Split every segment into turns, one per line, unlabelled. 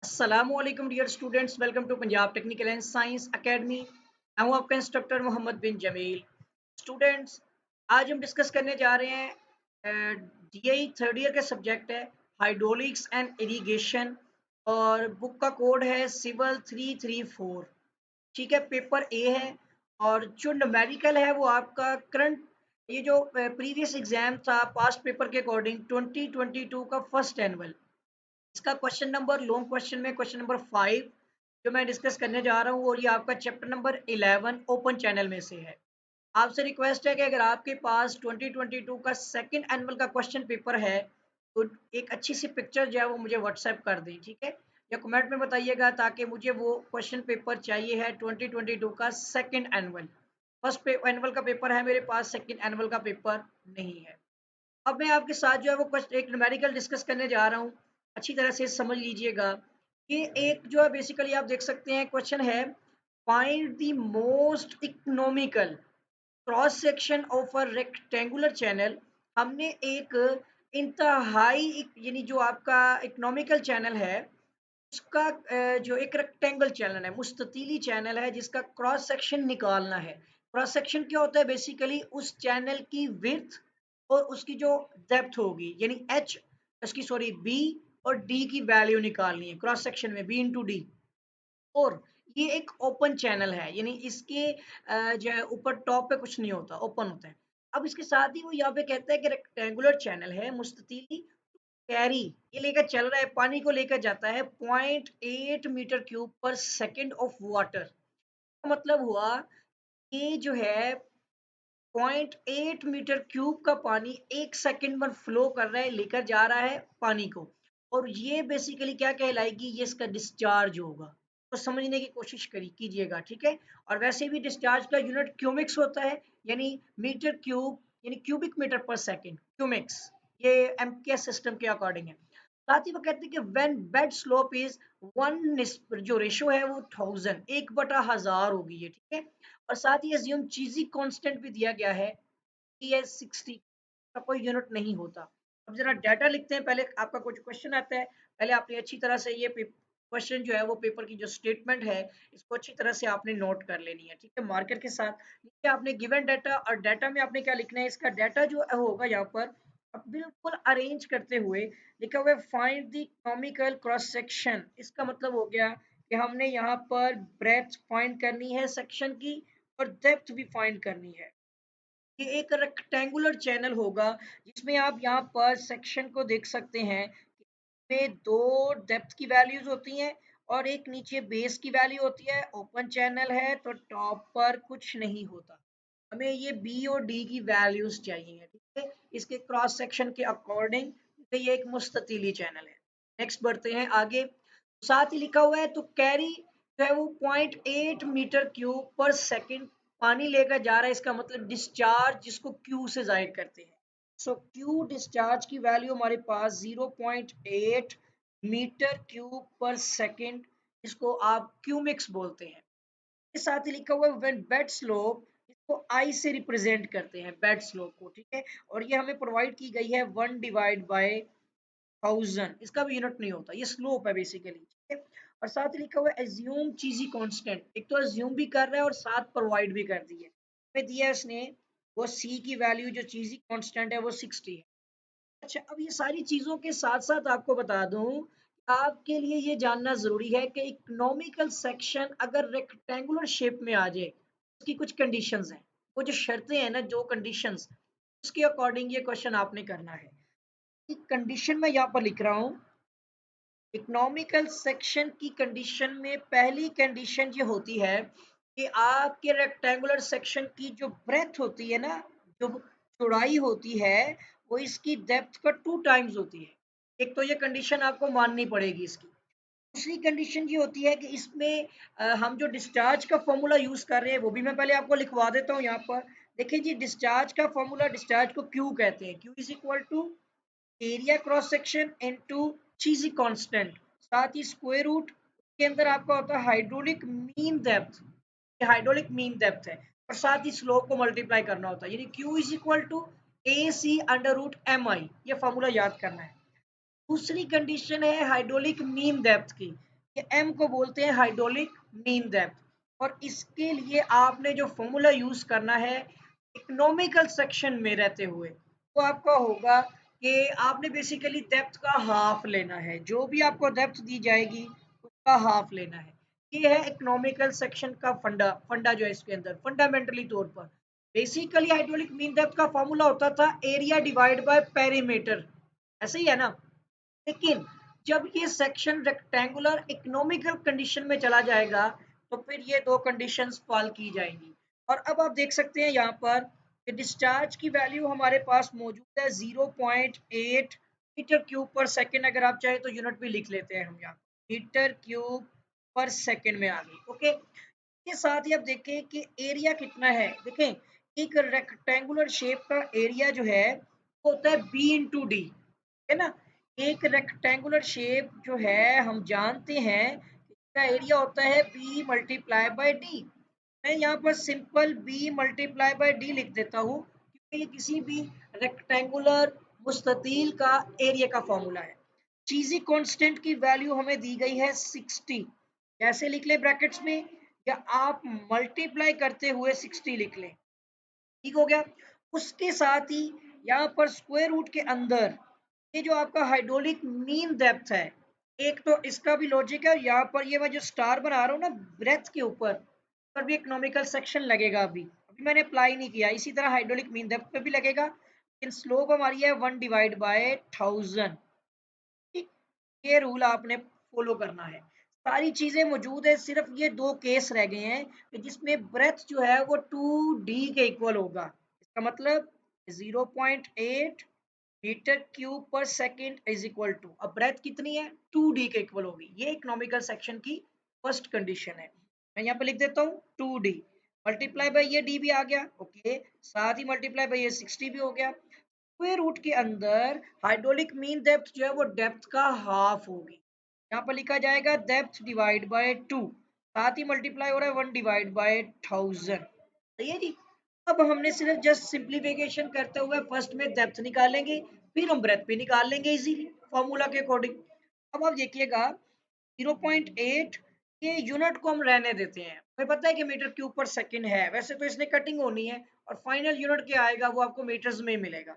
अस्सलामुअलैकुम dear students, welcome to Punjab technical and science academy. मैं हूं आपका इंस्ट्रक्टर मोहम्मद बिन जमील। स्टूडेंट्स, आज हम डिस्कस करने जा रहे हैं डीआई थर्ड ईयर का सब्जेक्ट है हाइड्रोलिक्स एंड इरिगेशन, और बुक का कोड है सिविल 334। ठीक है, पेपर ए है। और जो न्यूमेरिकल है वो आपका करंट, ये जो प्रीवियस एग्जाम था पास्ट पेपर के अकॉर्डिंग 2022 का फर्स्ट एनुअल, इसका क्वेश्चन नंबर लॉन्ग क्वेश्चन में क्वेश्चन नंबर 5 जो मैं डिस्कस करने जा रहा हूँ, और ये आपका चैप्टर नंबर 11 ओपन चैनल में से है। आपसे रिक्वेस्ट है कि अगर आपके पास 2022 का सेकंड एनुअल का क्वेश्चन पेपर है तो एक अच्छी सी पिक्चर जो है वो मुझे व्हाट्सएप कर दें, ठीक है, या कमेंट में बताइएगा, ताकि मुझे वो क्वेश्चन पेपर चाहिए है 2022 का सेकंड एनुअल। फर्स्ट एनुअल का पेपर है मेरे पास, सेकंड एनुअल का पेपर नहीं है। अब मैं आपके साथ जो है वो क्वेश्चन एक न्यूमेरिकल डिस्कस करने जा रहा हूँ। अच्छी तरह से समझ लीजिएगा। ये एक जो है बेसिकली आप देख सकते हैं क्वेश्चन है, find the most economical cross section of a rectangular channel. हमने एक इंतहाई यानी जो आपका इकोनॉमिकल चैनल है उसका जो एक रेक्टेंगल चैनल है, मुस्ततीली चैनल है, जिसका क्रॉस सेक्शन निकालना है। क्रॉस सेक्शन क्या होता है? बेसिकली उस चैनल की विड्थ और उसकी जो डेप्थ होगी, यानी एच, उसकी सॉरी बी और डी की वैल्यू निकालनी है क्रॉस सेक्शन में, बी इंटू डी। और ये एक ओपन चैनल है, यानी इसके जो है ऊपर टॉप पे कुछ नहीं होता, ओपन होता है। अब इसके साथ ही वो यहाँ पे कहता है कि रेक्टेंगुलर चैनल है, मुस्ततीली कैरी, ये लेकर चल रहा है, पानी को लेकर जाता है 0.8 मीटर क्यूब पर सेकंड ऑफ वाटर। का मतलब हुआ ये जो है 0.8 मीटर क्यूब का पानी एक सेकंड में फ्लो कर रहा है, लेकर जा रहा है पानी को। और ये बेसिकली क्या कहलाएगी? ये इसका डिस्चार्ज होगा। तो समझने की कोशिश करी कीजिएगा, ठीक है। और वैसे भी डिस्चार्ज का यूनिट क्यूमिक्स होता है, यानी मीटर क्यूब, यानी क्यूबिक मीटर पर सेकंड, क्यूमिक्स। ये एमकेएस सिस्टम के अकॉर्डिंग है। साथ ही वो कहते हैं कि when bed slope is one, जो रेशो है वो 1000, 1/1000 होगी ये, ठीक है। और साथ ही एज्यूम चीजी कांस्टेंट भी दिया गया है, कि ये 60 का कोई यूनिट नहीं होता। अब जरा डाटा लिखते हैं, पहले आपका कुछ क्वेश्चन आता है। पहले आपने अच्छी तरह से ये क्वेश्चन जो है वो पेपर की जो स्टेटमेंट है इसको अच्छी तरह से आपने नोट कर लेनी है, ठीक है, मार्कर के साथ। नीचे आपने गिवन डाटा, और डाटा में आपने क्या लिखना है, इसका डाटा जो होगा यहाँ पर अब बिल्कुल अरेंज करते हुए लिखा हुआ है, find the economical cross section. इसका मतलब हो गया कि हमने यहाँ पर ब्रेथ फाइंड करनी है सेक्शन की, और डेप्थ भी फाइंड करनी है। ये एक रेक्टेंगुलर चैनल होगा जिसमें आप यहाँ पर सेक्शन को देख सकते हैं, में दो डेप्थ की वैल्यूज होती हैं और एक नीचे बेस की वैल्यू होती है। ओपन चैनल है तो टॉप पर कुछ नहीं होता। हमें ये बी और डी की वैल्यूज चाहिए, ठीक है, इसके क्रॉस सेक्शन के अकॉर्डिंग। तो ये एक मुस्ततीली चैनल है। नेक्स्ट बढ़ते हैं आगे। साथ ही लिखा हुआ है तो कैरी जो है वो 0.8 मीटर क्यूब पर सेकंड पानी लेकर जा रहा है। इसका मतलब डिस्चार्ज, जिसको क्यू से जाहिर करते हैं। सो क्यू डिस्चार्ज की वैल्यू हमारे पास 0.8 मीटर क्यूब पर सेकंड, इसको आप क्यूमिक्स बोलते हैं। के साथ ही लिखा हुआ है व्हेन बेड स्लोप, इसको आई से रिप्रेजेंट करते हैं बेड स्लोप को, ठीक है। और ये हमें प्रोवाइड की गई है 1/1000, इसका भी यूनिट नहीं होता, ये स्लोप है बेसिकली, ठीक है। और साथ ही लिखा हुआ है एज्यूम चीजी कांस्टेंट, एक तो एज्यूम भी कर रहा है और साथ प्रोवाइड भी कर दी है, हमें दिया है उसने वो सी की वैल्यू जो चीजी कांस्टेंट है वो 60 है। अच्छा, अब ये सारी चीजों के साथ साथ आपको बता दूं, आपके लिए ये जानना जरूरी है कि इकोनॉमिकल सेक्शन अगर रेक्टेंगुलर शेप में आ जाए, उसकी कुछ कंडीशंस हैं। वो जो शर्तें हैं ना, जो कंडीशंस, उसके अकॉर्डिंग ये क्वेश्चन आपने करना है। कंडीशन मैं यहाँ पर लिख रहा हूँ, इकोनॉमिकल सेक्शन की कंडीशन में पहली कंडीशन ये होती है कि आपके रेक्टेंगुलर सेक्शन की जो ब्रेथ होती है ना, जो चौड़ाई होती है, वो इसकी डेप्थ का 2 टाइम्स होती है। एक तो ये कंडीशन आपको माननी पड़ेगी इसकी। दूसरी कंडीशन ये होती है कि इसमें हम जो डिस्चार्ज का फॉर्मूला यूज कर रहे हैं वो भी मैं पहले आपको लिखवा देता हूँ यहाँ पर। देखिए जी, डिस्चार्ज का फॉर्मूला, डिस्चार्ज को क्यू कहते हैं, Q is equal to area cross section into Chezy constant, साथ ही स्क्वायर रूट के अंदर आपका होता है हाइड्रोलिक मीन डेप्थ, ये हाइड्रोलिक मीन डेप्थ है, और साथ ही स्लोप को मल्टीप्लाई करना होता है, यानी Q is equal to A C under root M I. ये फॉर्मूला याद करना है। दूसरी कंडीशन है हाइड्रोलिक मीन डेप्थ की, ये m को बोलते हैं हाइड्रोलिक मीन डेप्थ। और इसके लिए आपने जो फॉर्मूला यूज करना है इकोनॉमिकल सेक्शन में रहते हुए, वो आपका होगा कि आपने बेसिकली डेप्थ का हाफ लेना है। जो भी आपको डेप्थ दी जाएगी उसका हाफ लेना है। ये है इकोनॉमिकल सेक्शन का फंडा जो है इसके अंदर फंडामेंटली तौर पर। बेसिकली हाइड्रोलिक मीन डेप्थ का फॉर्मूला होता था एरिया डिवाइड बाय पेरीमीटर, ऐसे ही है ना। लेकिन जब ये सेक्शन रेक्टेंगुलर इकोनॉमिकल कंडीशन में चला जाएगा तो फिर ये दो कंडीशंस फॉल की जाएंगी। और अब आप देख सकते हैं यहाँ पर कि डिस्चार्ज की वैल्यू हमारे पास मौजूद है 0.8 मीटर क्यूब पर सेकेंड। अगर आप चाहे तो यूनिट भी लिख लेते हैं हम यहाँ मीटर क्यूब पर सेकेंड में आ गई। ओके, के साथ ही आप देखें कि एरिया कितना है। देखें एक रेक्टेंगुलर शेप का एरिया जो है वो होता है बी इंटू डी, है ना। एक रेक्टेंगुलर शेप जो है हम जानते हैं इसका एरिया होता है बी मल्टीप्लाई बाय डी। मैं यहाँ पर simple B multiply by D लिख देता हूँ क्योंकि ये किसी भी रेक्टेंगुलर मुस्ततील का एरिया का फॉर्मूला है। चीजी कांस्टेंट की वैल्यू हमें दी गई है 60। कैसे लिख ले ब्रैकेट्स में, या आप मल्टीप्लाई करते हुए 60 लिख लें, ठीक हो गया। उसके साथ ही यहाँ पर स्क्वायर रूट के अंदर ये जो आपका हाइड्रोलिक मीन डेप्थ है, एक तो इसका भी लॉजिक है। यहाँ पर ये मैं जो स्टार बना रहा हूँ ना ब्रेथ के ऊपर पर भी इकोनॉमिकल सेक्शन लगेगा। अभी मैंने अप्लाई नहीं किया। इसी तरह हाइड्रोलिक मीन डेप्थ पे भी लगेगा, लेकिन स्लोप हमारी है 1 डिवाइड बाय 1000। ये रूल आपने फॉलो करना है। सारी चीजें मौजूद है, सिर्फ ये दो केस रह गए हैं कि जिसमें ब्रेथ जो है वो 2d के इक्वल होगा। इसका मतलब 0.8 मीटर क्यूब पर सेकेंड इज इक्वल टू, अब ब्रेथ कितनी है 2d के इक्वल होगी। ये इकोनॉमिकल सेक्शन की फर्स्ट कंडीशन है। मैं यहाँ पे लिख देता हूँ 2d मल्टीप्लाई बाय ये d भी आ गया। ओके, साथ ही मल्टीप्लाई बाय ये 60 भी हो गया। स्क्वायर रूट के अंदर हाइड्रोलिक मीन डेप्थ जो है वो डेप्थ का हाफ होगी। यहाँ पर लिखा जाएगा डेप्थ डिवाइड बाय 2, साथ ही मल्टीप्लाई हो रहा है 1 डिवाइड बाय 1000। सही है जी। अब हमने सिर्फ जस्ट सिंप्लीफिकेशन करते हुए फर्स्ट में डेप्थ निकालेंगे, फिर हम ब्रेथ भी निकाल लेंगे इजीली फॉर्मूला के अकॉर्डिंग। अब आप देखिएगा 0.8 ये यूनिट को हम रहने देते हैं। हमें पता है कि मीटर क्यूब पर सेकंड है, वैसे तो इसने कटिंग होनी है और फाइनल यूनिट क्या आएगा वो आपको मीटर्स में ही मिलेगा।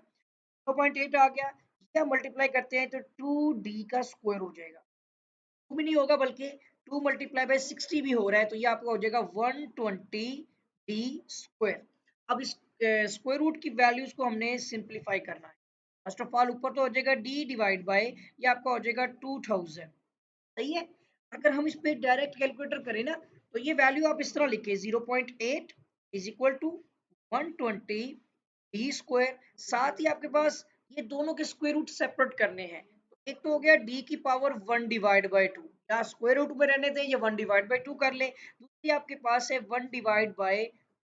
2.8 आ गया, क्या मल्टीप्लाई करते हैं तो 2d का स्क्वायर हो जाएगा। 2 भी नहीं होगा बल्कि 2 मल्टीप्लाई बाय 60 भी हो रहा है, तो ये आपका हो जाएगा 120 d स्क्वायर। अब इस स्क्वायर रूट की वैल्यूज को हमने सिंप्लीफाई करना है। फर्स्ट ऑफ ऑल ऊपर तो हो जाएगा d डिवाइड बाय ये आपका हो जाएगा 2000। सही है। अगर हम इस पे डायरेक्ट कैलकुलेटर करें ना तो ये वैल्यू आप इस तरह लिखे 0.8 is equal to 120 D square. साथ ही आपके पास ये दोनों के स्क्वायर रूट सेपरेट करने हैं। तो एक तो हो गया डी की पावर 1 डिवाइड बाय 2, या स्क्वायर रूट में रहने दें, ये 1 डिवाइड बाय 2 कर लें। दूसरी आपके पास है 1 डिवाइड बाय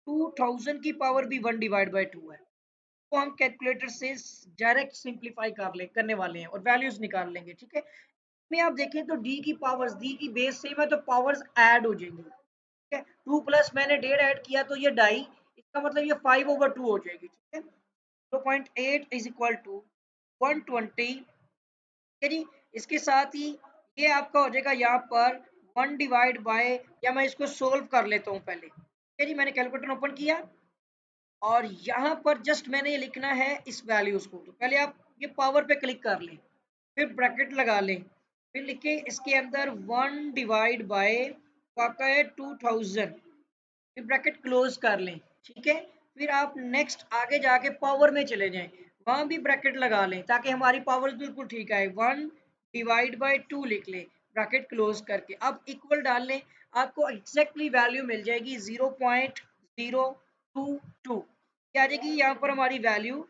2000 की पावर भी 1 डिवाइड बाय 2 है। तो हम कैलकुलेटर से डायरेक्ट सिंप्लीफाई करने वाले हैं और वैल्यूज निकाल लेंगे, ठीक है। में आप देखें तो डी की पावर्स, डी की बेस सेम है तो पावर्स ऐड हो जाएंगी, ठीक है। 2 प्लस मैंने 1.5 ऐड किया तो ये ढाई, इसका मतलब ये 5/2 हो जाएगी, ठीक है। 0.8 इज इक्वल टू 120, ठीक है जी। इसके साथ ही ये आपका हो जाएगा यहाँ पर 1 डिवाइड बाय, या मैं इसको सोल्व कर लेता हूँ पहले, ठीक है जी। मैंने कैलकुलेटर ओपन किया और यहाँ पर जस्ट मैंने ये लिखना है इस वैल्यूज को। तो पहले आप ये पावर पे क्लिक कर लें, फिर ब्रैकेट लगा लें, फिर लिखे इसके अंदर 1 डिवाइड बाय आपका है 2000, फिर ब्रैकेट क्लोज कर लें, ठीक है। फिर आप नेक्स्ट आगे जाके पावर में चले जाएं, वहां भी ब्रैकेट लगा लें ताकि हमारी पावर बिल्कुल ठीक आए। 1 डिवाइड बाय 2 लिख लें ब्रैकेट क्लोज करके, अब इक्वल डाल लें, आपको एग्जैक्टली वैल्यू मिल जाएगी 0.022। क्या आ जाएगी यहाँ पर हमारी वैल्यू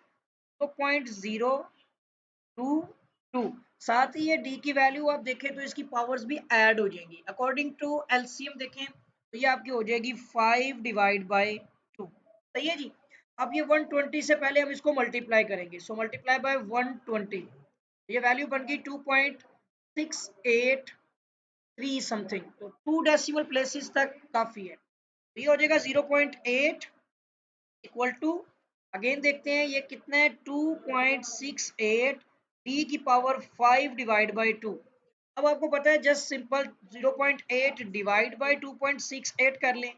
0.022। साथ ही ये डी की वैल्यू आप देखें तो इसकी पावर्स भी ऐड हो जाएंगी। अकॉर्डिंग टू एलसीएम देखें तो ये आपकी हो जाएगी 5 डिवाइड बाय 2। सही है जी। अब ये 120 से पहले हम इसको मल्टीप्लाई करेंगे, सो मल्टीप्लाई बाय 120, ये वैल्यू बन गई 2.683 समथिंग, तो 2 डेसिमल प्लेसेस तक काफी है। तो ये हो जाएगा 0.8 इक्वल टू, अगेन देखते हैं ये कितना है 2.68 डी की पावर 5 डिवाइड बाय 2। अब आपको पता है जस्ट सिंपल 0.8 डिवाइड बाय 2.68 कर लें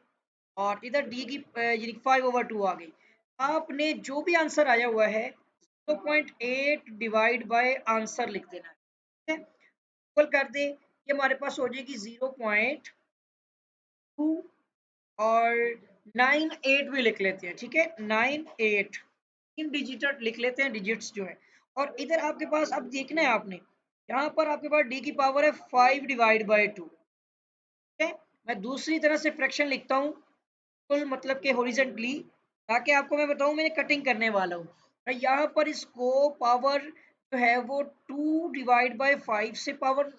और इधर डी की यानी 5/2 आ गई। आपने जो भी आंसर आया हुआ है 0.8 डिवाइड बाय आंसर लिख देना है, ठीक है। इक्वल कर दे, ये हमारे पास हो जाएगी 0.2 और 98 भी लिख लेते हैं, ठीक है। 98 तीन डिजिट लिख लेते हैं, डिजिट्स जो है। और इधर आपके पास अब देखना है आपने, यहाँ पर आपके पास डी की पावर है 5/2, ठीक है। मैं दूसरी तरह से फ्रैक्शन लिखता हूँ, कुल मतलब के हॉरिजेंटली, ताकि आपको मैं बताऊँ मैंने कटिंग करने वाला हूँ। मैं यहाँ पर इसको पावर जो है वो 2/5 से पावर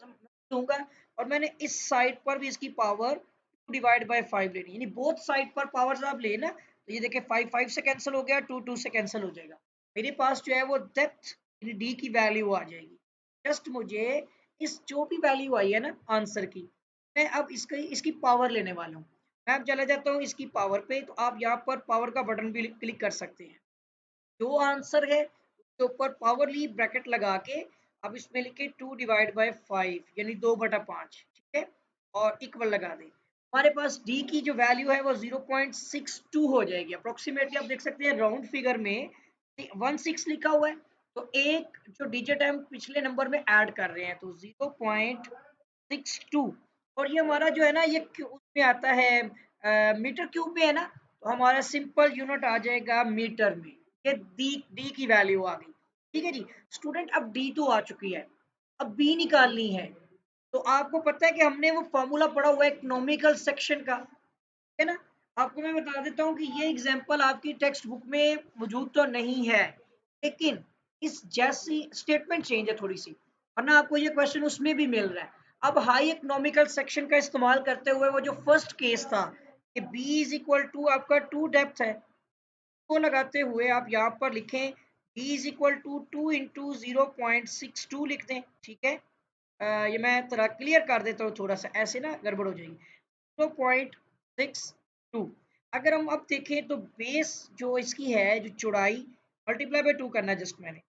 दूंगा और मैंने इस साइड पर भी इसकी पावर 2/5 लेनी, यानी बोथ साइड पर पावर्स आप लेना। तो ये देखिए 5 5 से कैंसिल हो गया, 2 2 से कैंसिल हो जाएगा। मेरे पास जो है वो डेप्थ यानी डी की वैल्यू आ जाएगी। जस्ट मुझे इस जो भी वैल्यू आई है ना आंसर की, मैं अब इसकी पावर लेने वाला हूँ। मैं अब चला जाता हूँ इसकी पावर पे, तो आप यहाँ पर पावर का बटन भी क्लिक कर सकते हैं। जो आंसर है उसके ऊपर पावर ली ब्रैकेट लगा के अब इसमें लिखे 2/5 यानी 2/5, ठीक है, और इक्वल लगा दें। हमारे पास डी की जो वैल्यू है वो 0.62 हो जाएगी अप्रोक्सीमेटली। आप देख सकते हैं राउंड फिगर में 16 लिखा हुआ है, तो एक जो डिजिट है हम पिछले नंबर में ऐड कर रहे हैं, तो 0.62। और ये हमारा जो है ना ये उसमें आता है मीटर क्यूब में है ना, तो हमारा सिंपल यूनिट आ जाएगा मीटर में। ये डी की वैल्यू आ गई, ठीक है जी। स्टूडेंट अब डी तो आ चुकी है, अब बी निकालनी है। तो आपको पता है कि हमने वो फॉर्मूला पढ़ा हुआ है इकोनॉमिकल सेक्शन का, है ना। आपको मैं बता देता हूँ कि ये एग्जांपल आपकी टेक्स्ट बुक में मौजूद तो नहीं है, लेकिन इस जैसी स्टेटमेंट चेंज है थोड़ी सी, वरना आपको ये क्वेश्चन उसमें भी मिल रहा है। अब हाई इकोनॉमिकल सेक्शन का इस्तेमाल करते हुए वो जो फर्स्ट केस था कि B इज इक्वल टू आपका 2 डेप्थ है, को लगाते हुए आप यहाँ पर लिखें B is equal to 2 into 0.62 लिख दें, ठीक है। ये मैं थोड़ा क्लियर कर देता हूँ, थोड़ा सा ऐसे ना गड़बड़ हो जाएगी। 0.62, अगर हम अब देखें तो बेस जो इसकी है जो चौड़ाई मल्टीप्लाई बाय 2 करना है जस्ट मैंने,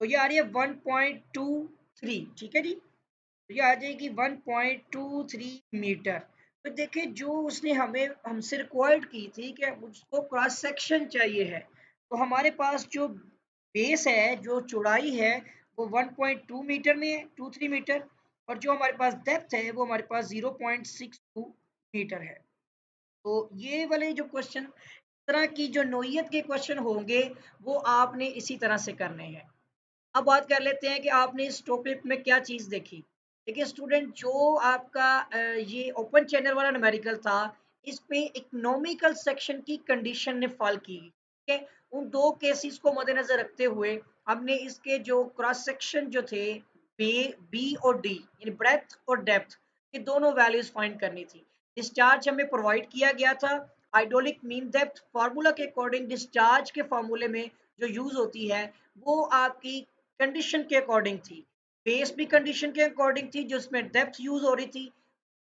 तो ये आ रही है 1.23, ठीक है जी। तो ये आ जाएगी 1.23 मीटर। तो देखिए जो उसने हमें हमसे रिक्वायर्ड की थी कि उसको क्रॉस सेक्शन चाहिए है, तो हमारे पास जो बेस है जो चौड़ाई है वो 1.2 मीटर में है, 23 मीटर, और जो हमारे पास डेप्थ है वो हमारे पास 0.62 मीटर है। तो ये वाले जो क्वेश्चन तरह की जो नोयत के क्वेश्चन होंगे वो आपने इसी तरह से करने हैं। अब बात कर लेते हैं कि आपने इस टॉपिक में क्या चीज़ देखी। देखिए स्टूडेंट, जो आपका ये ओपन चैनल वाला न्यूमेरिकल था, इस पे इकोनॉमिकल सेक्शन की कंडीशन ने फॉल की, ठीक है। उन दो केसेस को मद्देनजर रखते हुए हमने इसके जो क्रॉस सेक्शन जो थे बी और डी यानी ब्रेथ और डेप्थ, ये दोनों वैल्यूज फाइंड करनी थी। डिस्चार्ज हमें प्रोवाइड किया गया था। हाइड्रोलिक मीन डेप्थ फार्मूला के अकॉर्डिंग डिस्चार्ज के फार्मूले में जो यूज होती है वो आपकी कंडीशन के अकॉर्डिंग थी, बेस भी कंडीशन के अकॉर्डिंग थी जो उसमें डेप्थ यूज हो रही थी।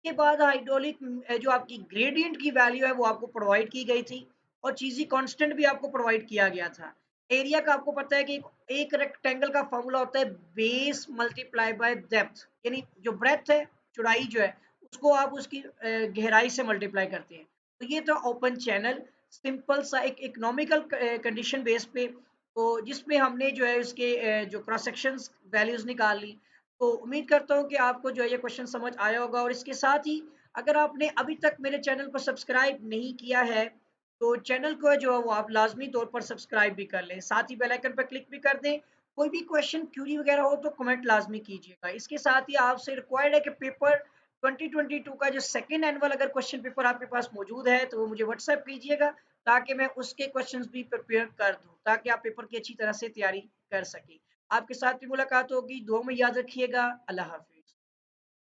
के बाद हाइड्रोलिक जो आपकी ग्रेडियंट की वैल्यू है वो आपको प्रोवाइड की गई थी, और चीजी कांस्टेंट भी आपको प्रोवाइड किया गया था। एरिया का आपको पता है कि एक रेक्टेंगल का फॉर्मूला होता है बेस मल्टीप्लाई बाय डेप्थ, यानी जो ब्रेथ है चौड़ाई जो है उसको आप उसकी गहराई से मल्टीप्लाई करते हैं। तो ये था ओपन चैनल, सिंपल सा एक इकोनॉमिकल कंडीशन बेस पे, तो जिसमें हमने जो है इसके जो क्रॉस सेक्शन वैल्यूज निकाल ली। तो उम्मीद करता हूँ कि आपको जो है ये क्वेश्चन समझ आया होगा। और इसके साथ ही अगर आपने अभी तक मेरे चैनल को सब्सक्राइब नहीं किया है तो चैनल को जो है वो आप लाजमी तौर पर सब्सक्राइब भी कर लें, साथ ही बेल आइकन पर क्लिक भी कर दें। कोई भी क्वेश्चन क्यूरी वगैरह हो तो कमेंट लाजमी कीजिएगा। इसके साथ ही आपसे रिक्वायर्ड है कि पेपर 2022 का जो सेकेंड एनुअल अगर क्वेश्चन पेपर आपके पास मौजूद है तो वो मुझे व्हाट्सएप कीजिएगा, ताकि मैं उसके क्वेश्चंस भी प्रिपेयर कर दूं, ताकि आप पेपर की अच्छी तरह से तैयारी कर सकें। आपके साथ भी मुलाकात होगी, दुआ में याद रखिएगा। अल्लाह हाफिज।